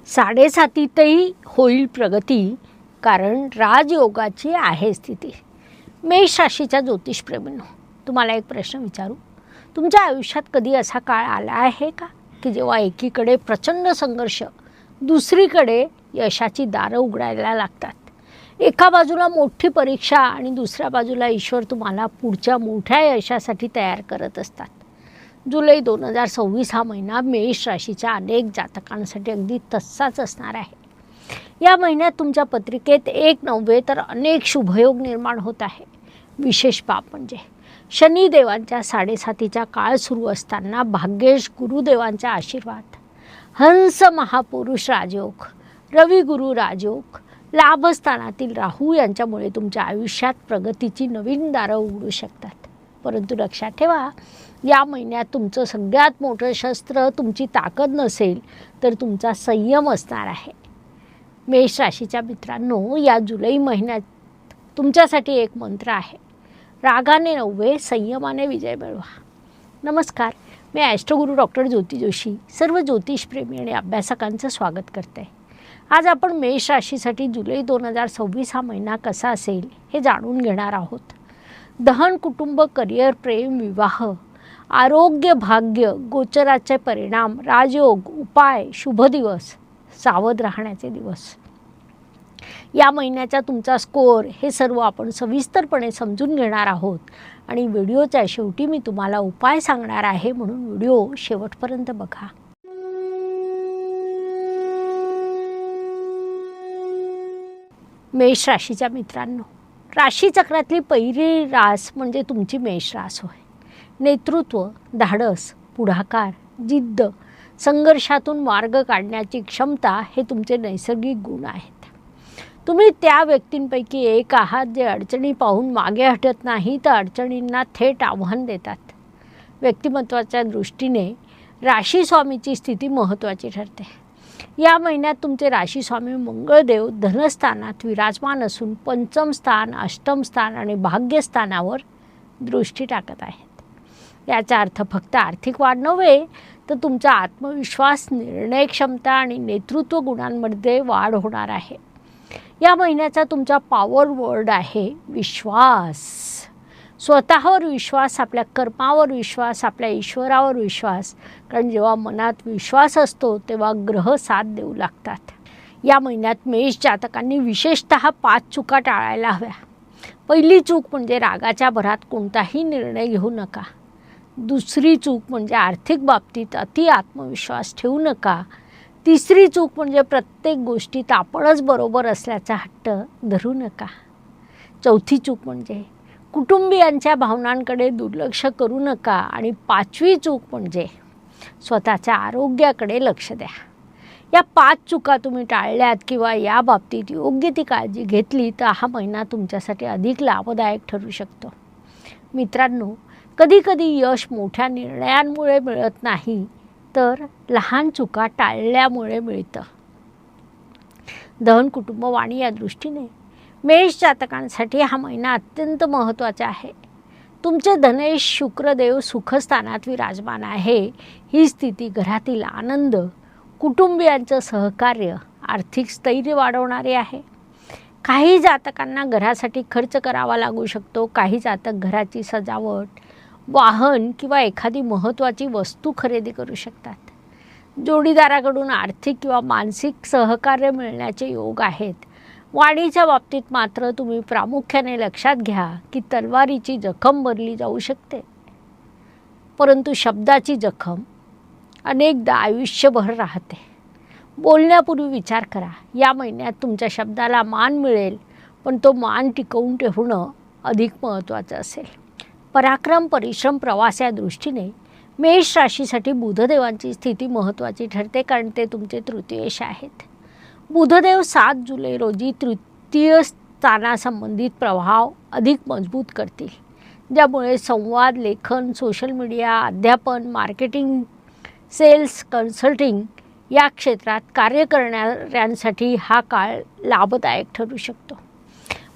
साडेसातीतही होईल प्रगती, कारण राजयोगाची आहे स्थिती. मेष राशीच्या ज्योतिषप्रेमींनो, तुम्हाला एक प्रश्न विचारू. तुमच्या आयुष्यात कधी असा काळ आला आहे का की जेव्हा एकीकडे प्रचंड संघर्ष, दुसरीकडे यशाची दारं उघडायला लागतात? एका बाजूला मोठी परीक्षा आणि दुसऱ्या बाजूला ईश्वर तुम्हाला पुढच्या मोठ्या यशासाठी तयार करत असतात. जुलै 2026 हा महिना मेष राशीच्या अनेक जातकांसाठी अगदी तसाच असणार आहे. या महिन्यात तुमच्या पत्रिकेत एक नव्हे तर अनेक शुभयोग निर्माण होत आहे. विशेष बाब म्हणजे शनिदेवांच्या साडेसातीचा काळ सुरू असताना भाग्येश गुरुदेवांचा आशीर्वाद, हंस महापुरुष राजयोग, रवी गुरु राजयोग, लाभस्थानातील राहू यांच्यामुळे तुमच्या आयुष्यात प्रगतीची नवीन दारं उघडू शकतात. परंतु लक्षात ठेवा, या महिन्यात तुमचं सगळ्यात मोठं शस्त्र तुमची ताकद नसेल तर तुमचा संयम असणार आहे. मेष राशीच्या मित्रांनो, या जुलै महिन्यात तुमच्यासाठी एक मंत्र आहे. रागाने नव्हे, संयमाने विजय मिळवा. नमस्कार, मी ॲस्ट्रोगुरू डॉक्टर ज्योती जोशी सर्व ज्योतिषप्रेमी आणि अभ्यासकांचं स्वागत करते. आज आपण मेष राशीसाठी जुलै 2026 हा महिना कसा असेल हे जाणून घेणार आहोत. दहन, कुटुंब, करिअर, प्रेम, विवाह, आरोग्य, भाग्य, गोचराचे परिणाम, राजयोग, उपाय, शुभ दिवस, सावध राहण्याचे दिवस. या महिन्याचा तुमचा स्कोअर हे सर्व आपण सविस्तरपणे समजून घेणार आहोत आणि व्हिडिओच्या शेवटी मी तुम्हाला उपाय सांगणार आहे, म्हणून व्हिडिओ शेवटपर्यंत बघा. मेष राशीच्या मित्रांनो, राशीचक्रातली पहिली रास म्हणजे तुमची मेष रास होय. नेतृत्व, धाडस, पुढाकार, जिद्द, संघर्षातून मार्ग काढण्याची क्षमता हे तुमचे नैसर्गिक गुण आहेत. तुम्ही त्या व्यक्तींपैकी एक आहात जे अडचणी पाहून मागे हटत नाही तर अडचणींना थेट आव्हान देतात. व्यक्तिमत्वाच्या दृष्टीने राशीस्वामीची स्थिती महत्त्वाची ठरते. या महिन्यात तुमचे राशीस्वामी मंगळदेव धनस्थानात विराजमान असून पंचम स्थान, अष्टम स्थान आणि भाग्यस्थानावर दृष्टी टाकत आहेत. याचा अर्थ फक्त आर्थिक वाढ नव्हे तर तुमचा आत्मविश्वास, निर्णय क्षमता आणि नेतृत्व गुणांमध्ये वाढ होणार आहे. या महिन्याचा तुमचा पॉवर वर्ड आहे विश्वास. स्वतःवर विश्वास, आपल्या कर्मावर विश्वास, आपल्या ईश्वरावर विश्वास. कारण जेव्हा मनात विश्वास असतो तेव्हा ग्रह साथ देऊ लागतात. या महिन्यात मेष जातकांनी विशेषतः 5 चुका टाळायला हव्या. पहिली चूक म्हणजे रागाच्या भरात कोणताही निर्णय घेऊ नका. दुसरी चूक म्हणजे आर्थिक बाबतीत अति आत्मविश्वास ठेवू नका. तिसरी चूक म्हणजे प्रत्येक गोष्टीत आपणच बरोबर असल्याचा हट्ट धरू नका. चौथी चूक म्हणजे कुटुंबियांच्या भावनांकडे दुर्लक्ष करू नका. आणि 5वी चूक म्हणजे स्वतःच्या आरोग्याकडे लक्ष द्या. या 5 चुका तुम्ही टाळल्यात किंवा या बाबतीत योग्य ती काळजी घेतली तर हा महिना तुमच्यासाठी अधिक लाभदायक ठरू शकतो. मित्रांनो, कधीकधी यश मोठ्या निर्णयांमुळे मिळत नाही तर लहान चुका टाळल्यामुळे मिळतं. दहन, कुटुंब, वाणी या दृष्टीने मेष जातकांसाठी हा महिना अत्यंत महत्त्वाचा आहे. तुमचे धनेश शुक्रदेव सुखस्थानात विराजमान आहे. ही स्थिती घरातील आनंद, कुटुंबियांचं सहकार्य, आर्थिक स्थैर्य वाढवणारी आहे. काही जातकांना घरासाठी खर्च करावा लागू शकतो. काही जातक घराची सजावट, वाहन किंवा एखादी महत्त्वाची वस्तू खरेदी करू शकतात. जोडीदाराकडून आर्थिक किंवा मानसिक सहकार्य मिळण्याचे योग आहेत. वाणीच्या बाबतीत मात्र तुम्ही प्रामुख्याने लक्षात घ्या की तलवारीची जखम भरली जाऊ शकते, परंतु शब्दाची जखम अनेकदा आयुष्यभर राहते. बोलण्यापूर्वी विचार करा. या महिन्यात तुमच्या शब्दाला मान मिळेल, पण तो मान टिकवून ठेवणं अधिक महत्त्वाचं असेल. पराक्रम, परिश्रम, प्रवास या दृष्टीने मेष राशीसाठी बुधदेवांची स्थिती महत्त्वाची ठरते, कारण ते तुमचे तृतीयेश आहेत. बुधदेव 7 जुलै रोजी तृतीय स्थानासंबंधित प्रभाव अधिक मजबूत करतील, ज्यामुळे संवाद, लेखन, सोशल मीडिया, अध्यापन, मार्केटिंग, सेल्स, कन्सल्टिंग या क्षेत्रात कार्य करणाऱ्यांसाठी हा काळ लाभदायक ठरू शकतो.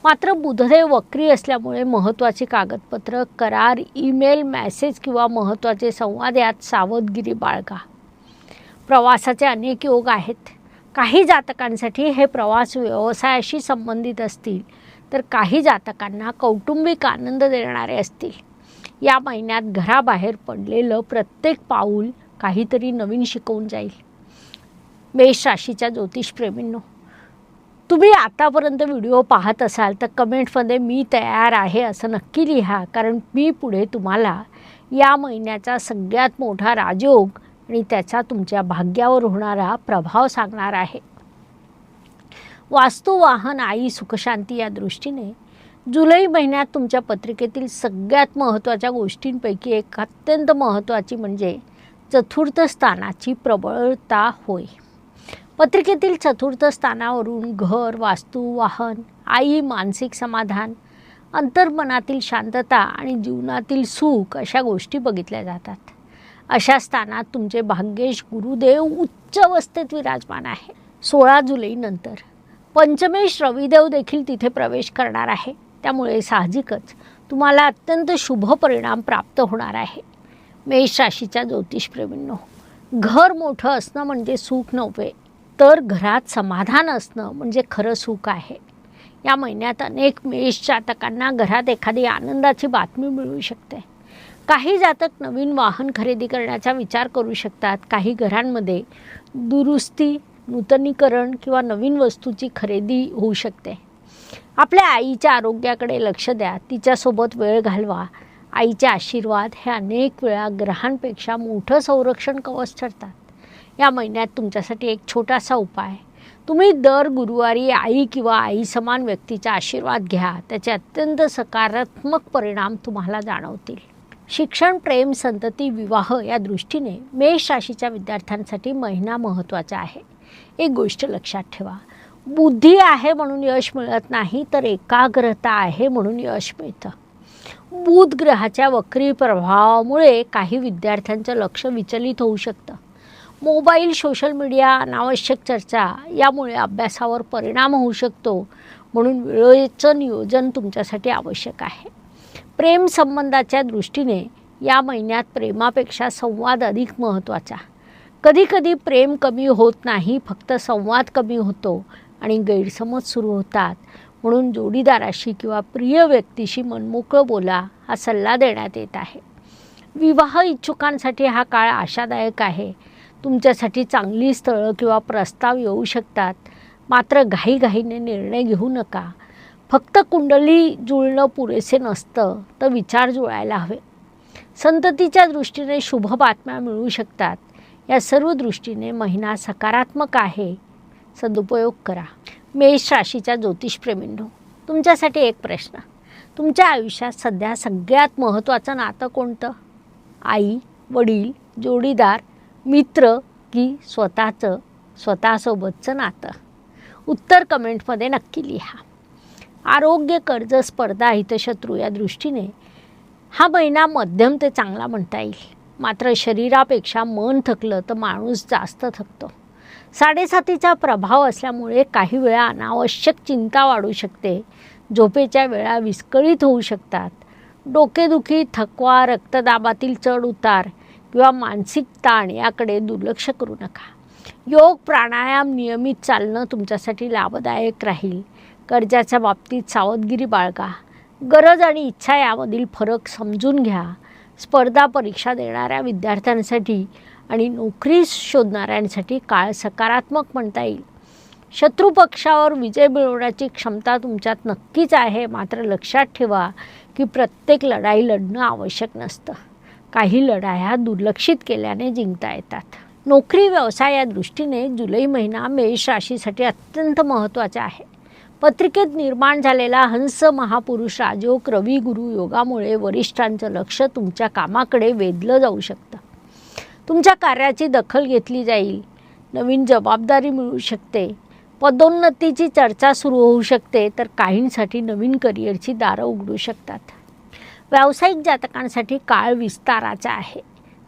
मात्र बुधदेव वक्री असल्यामुळे महत्त्वाची कागदपत्र, करार, ईमेल, मेसेज किंवा महत्त्वाचे संवाद यात सावधगिरी बाळगा. प्रवासाचे अनेक योग आहेत. काही जातकांसाठी हे प्रवास व्यवसायाशी संबंधित असतील, तर काही जातकांना कौटुंबिक आनंद देणारे असतील. या महिन्यात घराबाहेर पडलेलं प्रत्येक पाऊल काहीतरी नवीन शिकवून जाईल. मेष राशीच्या ज्योतिषप्रेमींनो, तुम्ही आतापर्यंत व्हिडिओ पाहत असाल तर कमेंटमध्ये मी तयार आहे असं नक्की लिहा, कारण मी पुढे तुम्हाला या महिन्याचा सगळ्यात मोठा राजयोग आणि त्याचा तुमच्या भाग्यावर होणारा प्रभाव सांगणार आहे. वास्तू, वाहन, आई, सुखशांती या दृष्टीने जुलै महिन्यात तुमच्या पत्रिकेतील सगळ्यात महत्त्वाच्या गोष्टींपैकी एक अत्यंत महत्त्वाची म्हणजे चतुर्थ स्थानाची प्रबळता होय. पत्रिकेतील चतुर्थ स्थानावरून घर, वास्तू, वाहन, आई, मानसिक समाधान, अंतर्मनातील शांतता आणि जीवनातील सुख अशा गोष्टी बघितल्या जातात. अशा स्थानात तुमचे भाग्येश गुरुदेव उच्च अवस्थेत विराजमान आहे. 16 जुलैनंतर पंचमेश रविदेव देखील तिथे प्रवेश करणार आहे. त्यामुळे साहजिकच तुम्हाला अत्यंत शुभ परिणाम प्राप्त होणार आहे. मेष राशीच्या ज्योतिषप्रेमींनो, घर मोठं असणं म्हणजे सुख नव्हे, तर घरात समाधान असणं म्हणजे खरं सुख आहे. या महिन्यात अनेक मेष जातकांना घरात एखादी आनंदाची बातमी मिळू शकते. काही जातक नवीन वाहन खरेदी करण्याचा विचार करू शकतात. काही घरांमध्ये दुरुस्ती, नूतनीकरण किंवा नवीन वस्तूची खरेदी होऊ शकते. आपल्या आईच्या आरोग्याकडे लक्ष द्या, तिच्यासोबत वेळ घालवा. आईचे आशीर्वाद हे अनेक वेळा ग्रहांपेक्षा मोठं संरक्षण कवच ठरतात. या महिन्यात तुमच्यासाठी एक छोटासा उपाय, तुम्ही दर गुरुवारी आई किंवा आई समान व्यक्तीचा आशीर्वाद घ्या. त्याचे अत्यंत सकारात्मक परिणाम तुम्हाला जाणवतील. शिक्षण, प्रेम, संतती, विवाह या दृष्टीने मेष राशीच्या विद्यार्थ्यांसाठी महिना महत्त्वाचा आहे. एक गोष्ट लक्षात ठेवा, बुद्धी आहे म्हणून यश मिळत नाही, तर एकाग्रता आहे म्हणून यश मिळतं. बुध ग्रहाच्या वक्री प्रभावामुळे काही विद्यार्थ्यांचं लक्ष विचलित होऊ शकतं. मोबाईल, सोशल मीडिया, अनावश्यक चर्चा यामुळे अभ्यासावर परिणाम होऊ शकतो. म्हणून वेळेचं नियोजन तुमच्यासाठी आवश्यक आहे. प्रेम संबंधाच्या दृष्टीने या महिन्यात प्रेमापेक्षा संवाद अधिक महत्त्वाचा. कधीकधी प्रेम कमी होत नाही, फक्त संवाद कमी होतो आणि गैरसमज सुरू होतात. म्हणून जोडीदाराशी किंवा प्रिय व्यक्तीशी मनमोकळं बोला, हा सल्ला देण्यात येत आहे. विवाह इच्छुकांसाठी हा काळ आशादायक आहे. तुमच्यासाठी चांगली स्थळं किंवा प्रस्ताव येऊ शकतात. मात्र घाईघाईने निर्णय घेऊ नका. फक्त कुंडली जुळणं पुरेसे नसतं, तर विचार जुळायला हवे. संततीच्या दृष्टीने शुभ बातम्या मिळू शकतात. या सर्व दृष्टीने महिना सकारात्मक आहे. सदुपयोग करा. मेष राशीच्या ज्योतिषप्रेमींनो, तुमच्यासाठी एक प्रश्न, तुमच्या आयुष्यात सध्या सगळ्यात महत्त्वाचं नातं कोणतं? आई, वडील, जोडीदार, मित्र की स्वतःसोबतचं नातं? उत्तर कमेंटमध्ये नक्की लिहा. आरोग्य, कर्ज, स्पर्धा, हितशत्रू या दृष्टीने हा महिना मध्यम ते चांगला म्हणता येईल. मात्र शरीरापेक्षा मन थकलं तर माणूस जास्त थकतो. 7:30चा प्रभाव असल्यामुळे काही वेळा अनावश्यक चिंता वाढू शकते. झोपेच्या वेळा विस्कळीत होऊ शकतात. डोकेदुखी, थकवा, रक्तदाबातील चढ उतार किंवा मानसिक ताण याकडे दुर्लक्ष करू नका. योग, प्राणायाम, नियमित चालणं तुमच्यासाठी लाभदायक राहील. कर्जाच्या बाबतीत सावधगिरी बाळगा. गरज आणि इच्छा यामधील फरक समजून घ्या. स्पर्धा परीक्षा देणाऱ्या विद्यार्थ्यांसाठी आणि नोकरी शोधणाऱ्यांसाठी काळ सकारात्मक म्हणता येईल. शत्रुपक्षावर विजय मिळवण्याची क्षमता तुमच्यात नक्कीच आहे. मात्र लक्षात ठेवा की प्रत्येक लढाई लढणं आवश्यक नसतं. काही लढाया दुर्लक्षित केल्याने जिंकता येतात. नोकरी, व्यवसाय या दृष्टीने जुलै महिना मेष राशीसाठी अत्यंत महत्त्वाचा आहे. पत्रिकेत निर्माण झालेला हंस महापुरुष राजयोग रवी गुरु योगामुळे वरिष्ठांचं लक्ष तुमच्या कामाकडे वेधलं जाऊ शकतं. तुमच्या कार्याची दखल घेतली जाईल. नवीन जबाबदारी मिळू शकते. पदोन्नतीची चर्चा सुरू होऊ शकते. तर काहींसाठी नवीन करिअरची दारं उघडू शकतात. व्यावसायिक जातकांसाठी काळ विस्ताराचा आहे.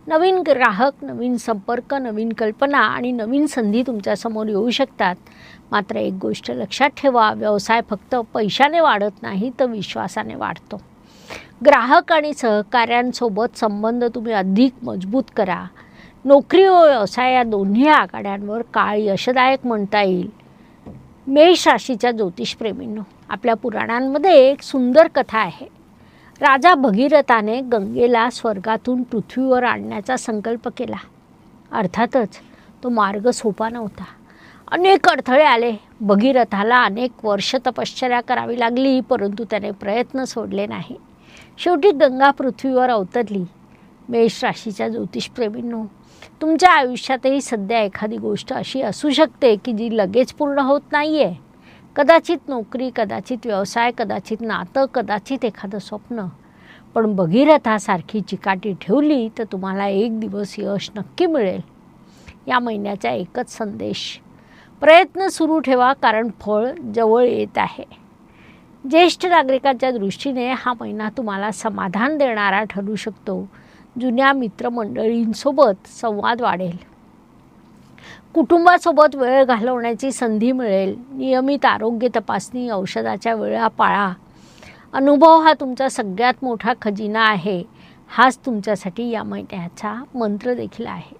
नवीन ग्राहक, नवीन संपर्क, नवीन कल्पना आणि नवीन संधी तुमच्यासमोर येऊ शकतात. मात्र एक गोष्ट लक्षात ठेवा, व्यवसाय फक्त पैशाने वाढत नाही, तर विश्वासाने वाढतो. ग्राहक आणि सहकाऱ्यांसोबत संबंध तुम्ही अधिक मजबूत करा. नोकरी व व्यवसाय या दोन्ही आघाड्यांवर काळ यशदायक म्हणता येईल. मेष राशीच्या ज्योतिषप्रेमींनो, आपल्या पुराणांमध्ये एक सुंदर कथा आहे. राजा भगीरथाने गंगेला स्वर्गातून पृथ्वीवर आणण्याचा संकल्प केला. अर्थातच तो मार्ग सोपा नव्हता. अनेक अडथळे आले. भगीरथाला अनेक वर्ष तपश्चर्या करावी लागली, परंतु त्याने प्रयत्न सोडले नाही. शेवटी गंगा पृथ्वीवर अवतरली. मेष राशीच्या ज्योतिषप्रेमींनो, तुमच्या आयुष्यातही सध्या एखादी गोष्ट अशी असू शकते की जी लगेच पूर्ण होत नाही आहे. कदाचित नोकरी, कदाचित व्यवसाय, कदाचित नातं, कदाचित एखादं स्वप्न. पण भगीरथासारखी चिकाटी ठेवली तर तुम्हाला एक दिवस यश नक्की मिळेल. या महिन्याचा एकच संदेश: प्रयत्न सुरू ठेवा, कारण फळ जवळ येत आहे. ज्येष्ठ नागरिकांच्या दृष्टीने हा महिना तुम्हाला समाधान देणारा ठरू शकतो. जुन्या मित्रमंडळींसोबत संवाद वाढेल. कुटुंबासोबत वेळ घालवण्याची संधी मिळेल. नियमित आरोग्य तपासणी, औषधाच्या वेळा पाळा. अनुभव हा तुमचा सगळ्यात मोठा खजिना आहे. हाच तुमच्यासाठी या महिन्याचा मंत्र देखील आहे.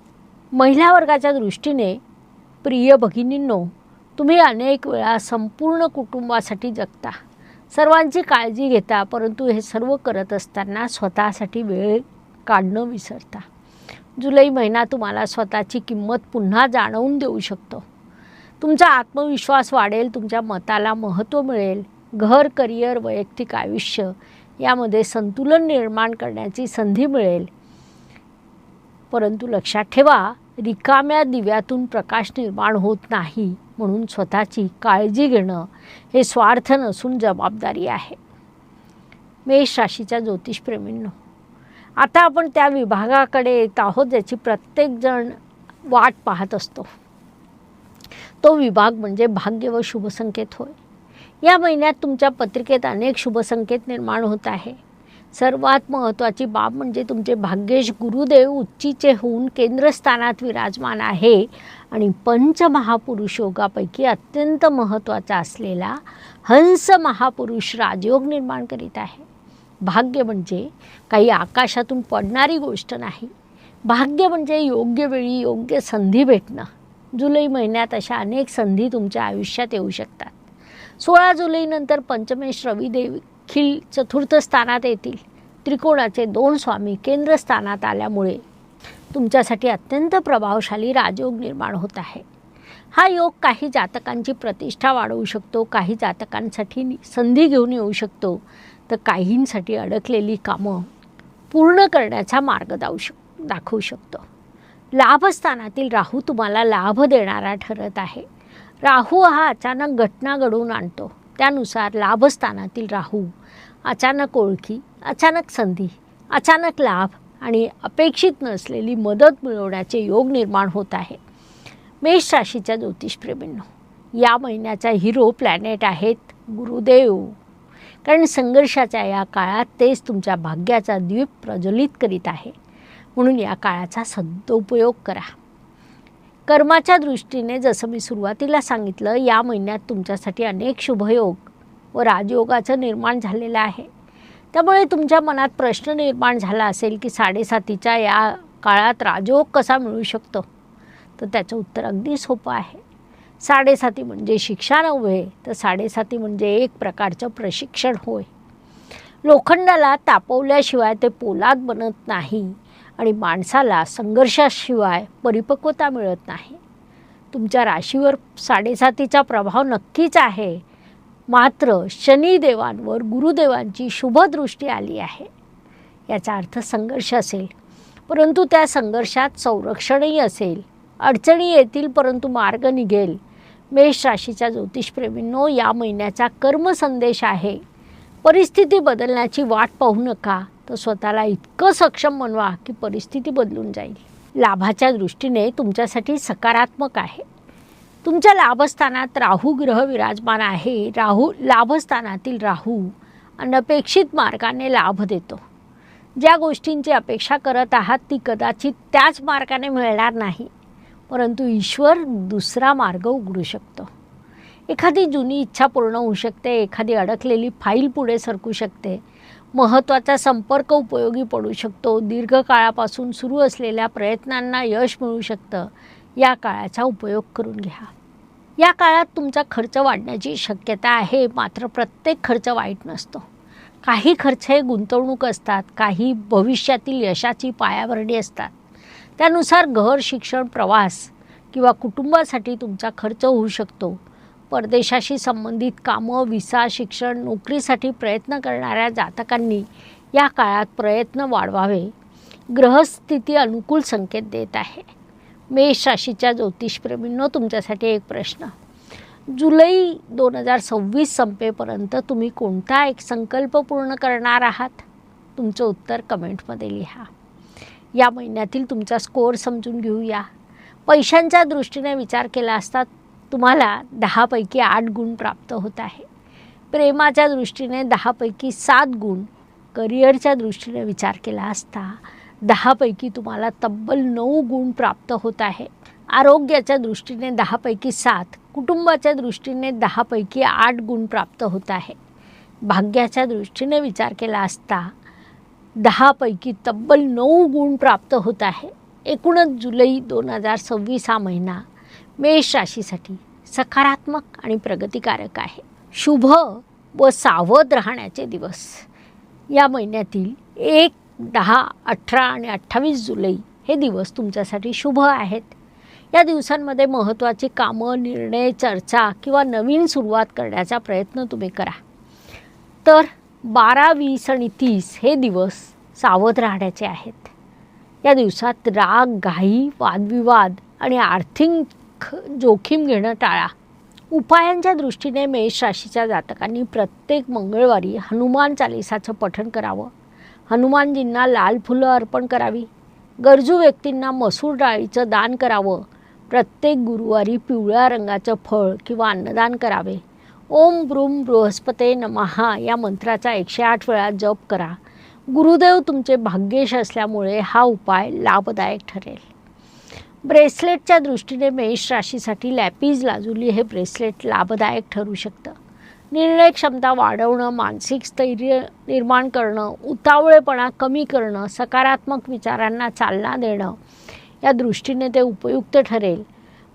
महिला वर्गाच्या दृष्टीने प्रिय भगिनींनो, तुम्ही अनेक वेळा संपूर्ण कुटुंबासाठी जगता, सर्वांची काळजी घेता, परंतु हे सर्व करत असताना स्वतःसाठी वेळ काढणं विसरता. जुलै महिना तुम्हाला स्वतःची किंमत पुन्हा जाणवून देऊ शकतो. तुमचा आत्मविश्वास वाढेल, तुमच्या मताला महत्त्व मिळेल. घर, करिअर, वैयक्तिक आयुष्य यामध्ये संतुलन निर्माण करण्याची संधी मिळेल. परंतु लक्षात ठेवा, रिकाम्या दिव्यातून प्रकाश निर्माण होत नाही, म्हणून स्वतःची काळजी घेणं हे स्वार्थ नसून जबाबदारी आहे. मेष राशीच्या ज्योतिषप्रेमींनो, आता आपण त्या विभागाकडे येत आहोत ज्याची प्रत्येकजण वाट पाहत असतो. तो विभाग म्हणजे भाग्य व शुभसंकेत होय. या महिन्यात तुमच्या पत्रिकेत अनेक शुभसंकेत निर्माण होत आहे. सर्वात महत्त्वाची बाब म्हणजे तुमचे भाग्येश गुरुदेव उच्चीचे होऊन केंद्रस्थानात विराजमान आहे आणि पंचमहापुरुष योगापैकी अत्यंत महत्त्वाचा असलेला हंस महापुरुष राजयोग निर्माण करीत आहे. भाग्य म्हणजे काही आकाशातून पडणारी गोष्ट नाही. भाग्य म्हणजे योग्य वेळी योग्य संधी भेटणं. जुलै महिन्यात अशा अनेक संधी तुमच्या आयुष्यात येऊ शकतात. 16 जुलैनंतर पंचमेश रवी देखील चतुर्थ स्थानात येतील. त्रिकोणाचे 2 स्वामी केंद्रस्थानात आल्यामुळे तुमच्यासाठी अत्यंत प्रभावशाली राजयोग निर्माण होत आहे. हा योग काही जातकांची प्रतिष्ठा वाढवू शकतो, काही जातकांसाठी संधी घेऊन येऊ शकतो, तर काहींसाठी अडकलेली कामं पूर्ण करण्याचा मार्ग दाखवू शकतो. लाभस्थानातील राहू तुम्हाला लाभ देणारा ठरत आहे. राहू हा अचानक घटना घडवून आणतो. त्यानुसार लाभस्थानातील राहू अचानक ओळखी, अचानक संधी, अचानक लाभ आणि अपेक्षित नसलेली मदत मिळवण्याचे योग निर्माण होत आहे. मेष राशीच्या ज्योतिषप्रेमींनो, या महिन्याचा हिरो प्लॅनेट आहेत गुरुदेव. कारण संघर्षाच्या या काळात तेच तुमच्या भाग्याचा दीप प्रज्वलित करीत आहे. म्हणून या काळाचा सदुपयोग करा. कर्माच्या दृष्टीने जसं मी सुरुवातीला सांगितलं, या महिन्यात तुमच्यासाठी अनेक शुभयोग व राजयोगाचं निर्माण झालेलं आहे. त्यामुळे तुमच्या मनात प्रश्न निर्माण झाला असेल की 7.5च्या या काळात राजयोग कसा मिळू शकतो, तर त्याचं उत्तर अगदी सोपं आहे. 7.5 म्हणजे शिक्षा नव्हे, तर 7.5 म्हणजे एक प्रकारचं प्रशिक्षण होय. लोखंडाला तापवल्याशिवाय ते पोलाद बनत नाही आणि माणसाला संघर्षाशिवाय परिपक्वता मिळत नाही. तुमच्या राशीवर 7.5चा प्रभाव नक्कीच आहे. मात्र शनिदेवांवर गुरुदेवांची शुभदृष्टी आली आहे. याचा अर्थ संघर्ष असेल, परंतु त्या संघर्षात संरक्षणही असेल. अडचणी येतील, परंतु मार्ग निघेल. मेष राशीच्या ज्योतिषप्रेमींनो, या महिन्याचा कर्मसंदेश आहे: परिस्थिती बदलण्याची वाट पाहू नका, तर स्वतःला इतकं सक्षम बनवा की परिस्थिती बदलून जाईल. लाभाच्या दृष्टीने तुमच्यासाठी सकारात्मक आहे. तुमच्या लाभस्थानात राहू ग्रह विराजमान आहे. लाभस्थानातील राहू अनपेक्षित मार्गाने लाभ देतो. ज्या गोष्टींची अपेक्षा करत आहात ती कदाचित त्याच मार्गाने मिळणार नाही, परंतु ईश्वर दुसरा मार्ग उघडू शकतो. एखादी जुनी इच्छा पूर्ण होऊ शकते, एखादी अडकलेली फाईल पुढे सरकू शकते. महत्त्वाचा संपर्क उपयोगी पडू शकतो. दीर्घकाळापासून सुरू असलेल्या प्रयत्नांना यश मिळू शकतं. या काळाचा उपयोग करून घ्या. या काळात तुमचा खर्च वाढण्याची शक्यता आहे, मात्र प्रत्येक खर्च वाईट नसतो. काही खर्च हे गुंतवणूक असतात, काही भविष्यातील यशाची पायाभरणी असतात. त्यानुसार घर, शिक्षण, प्रवास किंवा कुटुंबासाठी तुमचा खर्च होऊ शकतो. परदेशाशी संबंधित कामं, विसा, शिक्षण, नोकरीसाठी प्रयत्न करणाऱ्या जातकांनी या काळात प्रयत्न वाढवावे. ग्रहस्थिती अनुकूल संकेत देत आहे. मेष राशीच्या ज्योतिषप्रेमींनो, तुमच्यासाठी एक प्रश्न. जुलै 2026 संपेपर्यंत तुम्ही कोणता एक संकल्प पूर्ण करणार आहात? तुमचं उत्तर कमेंटमध्ये लिहा. या महिन्यातील तुमचा स्कोअर समजून घेऊया. पैशांच्या दृष्टीने विचार केला असता तुम्हाला 10 पैकी 8 गुण प्राप्त होत आहे. प्रेमाच्या दृष्टीने 10 पैकी 7 गुण. करिअरच्या दृष्टीने विचार केला असता 10 पैकी तुम्हाला तब्बल 9 गुण प्राप्त होत आहे. आरोग्याच्या दृष्टीने 10 पैकी 7, कुटुंबाच्या दृष्टीने 10 पैकी 8 गुण प्राप्त होत आहे. भाग्याच्या दृष्टीने विचार केला असता 10 पैकी तब्बल 9 गुण प्राप्त होत आहे. एकूणच जुलै 2026 हा महिना मेष राशीसाठी सकारात्मक आणि प्रगतिकारक आहे. शुभ व सावध राहण्याचे दिवस. या महिन्यातील 1, 10, 18 आणि 28 जुलै हे दिवस तुमच्यासाठी शुभ आहेत. या दिवसांमध्ये महत्त्वाची कामं, निर्णय, चर्चा किंवा नवीन सुरुवात करण्याचा प्रयत्न तुम्ही करा. तर 12, 20 आणि 30 हे दिवस सावध राहण्याचे आहेत. या दिवसात राग, घाई, वादविवाद आणि आर्थिक जोखीम घेणं टाळा. उपायांच्या दृष्टीने मेष राशीच्या जातकांनी प्रत्येक मंगळवारी हनुमान चालिसाचं पठण करावं. हनुमानजींना लाल फुलं अर्पण करावी. गरजू व्यक्तींना मसूर डाळीचं दान करावं. प्रत्येक गुरुवारी पिवळ्या रंगाचं फळ किंवा अन्नदान करावे. ओम ब्रूम बृहस्पते नमः या मंत्राचा 108 वेळा जप करा. गुरुदेव तुमचे भाग्येश असल्यामुळे हा उपाय लाभदायक ठरेल. ब्रेसलेटच्या दृष्टीने मेष राशीसाठी लॅपिज लाजुली हे ब्रेसलेट लाभदायक ठरू शकतं. निर्णय क्षमता वाढवणं, मानसिक स्थैर्य निर्माण करणं, उतावळेपणा कमी करणं, सकारात्मक विचारांना चालना देणं या दृष्टीने ते उपयुक्त ठरेल.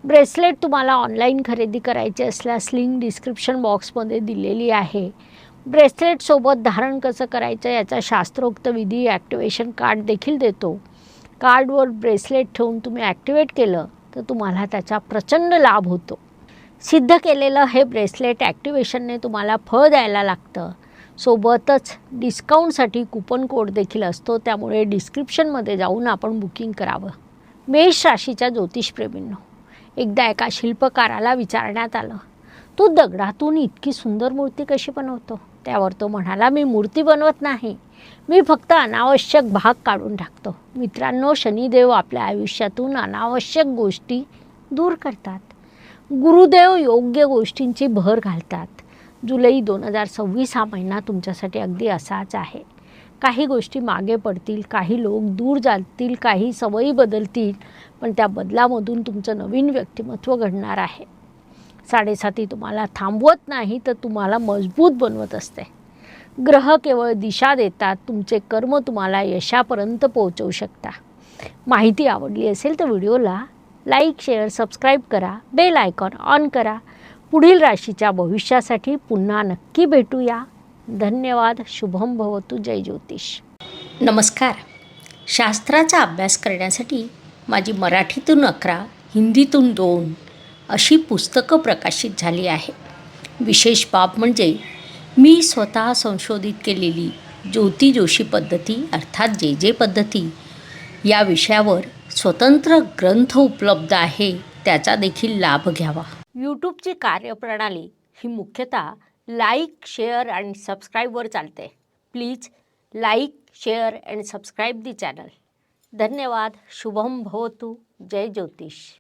ब्रेसलेट तुम्हाला ऑनलाईन खरेदी करायची असल्यास लिंक डिस्क्रिप्शन बॉक्समध्ये दिलेली आहे. ब्रेसलेटसोबत धारण कसं करायचं याचा शास्त्रोक्त विधी ॲक्टिवेशन कार्ड देखील देतो. कार्डवर ब्रेसलेट ठेवून तुम्ही ॲक्टिवेट केलं तर तुम्हाला त्याचा प्रचंड लाभ होतो. सिद्ध केलेलं हे ब्रेसलेट ॲक्टिवेशनने तुम्हाला फळ द्यायला लागतं. सोबतच डिस्काउंटसाठी कुपन कोड देखील असतो, त्यामुळे डिस्क्रिप्शनमध्ये जाऊन आपण बुकिंग करावं. मेष राशीच्या ज्योतिषप्रेमींनो, एकदा एका शिल्पकाराला विचारण्यात आलं, तू दगडातून इतकी सुंदर मूर्ती कशी बनवतो? त्यावर तो म्हणाला, मी मूर्ती बनवत नाही, मी फक्त अनावश्यक भाग काढून टाकतो. मित्रांनो, शनिदेव आपल्या आयुष्यातून अनावश्यक गोष्टी दूर करतात. गुरुदेव योग्य गोष्टींची भर घालतात. जुलै 2026 हा महिना तुमच्यासाठी अगदी असाच आहे. काही गोष्टी मागे पडतील, काही लोक दूर जातील, काही सवयी बदलतील, पण त्या बदलामधून तुमचं नवीन व्यक्तिमत्व घडणार आहे. 7.5 तुम्हाला थांबवत नाही तर तुम्हाला मजबूत बनवत असते. ग्रह केवळ दिशा देतात, तुमचे कर्म तुम्हाला यशापर्यंत पोहोचवू शकता. माहिती आवडली असेल तर व्हिडिओला लाईक, शेअर, सबस्क्राईब करा, बेल आयकॉन ऑन करा. पुढील राशीच्या भविष्यासाठी पुन्हा नक्की भेटूया. धन्यवाद. शुभम भवतु. जय ज्योतिष. नमस्कार. शास्त्राचा अभ्यास करण्यासाठी माझी मराठीतून 11, हिंदीतून 2 अशी पुस्तकं प्रकाशित झाली आहे. विशेष बाब म्हणजे मी स्वतः संशोधित केलेली ज्योती जोशी पद्धती अर्थात जे पद्धती या विषयावर स्वतंत्र ग्रंथ उपलब्ध आहे, त्याचा देखील लाभ घ्यावा. यूट्यूबची कार्यप्रणाली ही मुख्यतः लाईक, शेअर आणि सबस्क्राईबवर चालते. Please like, share and subscribe the channel. धन्यवाद. शुभम भवतु. जय ज्योतिष.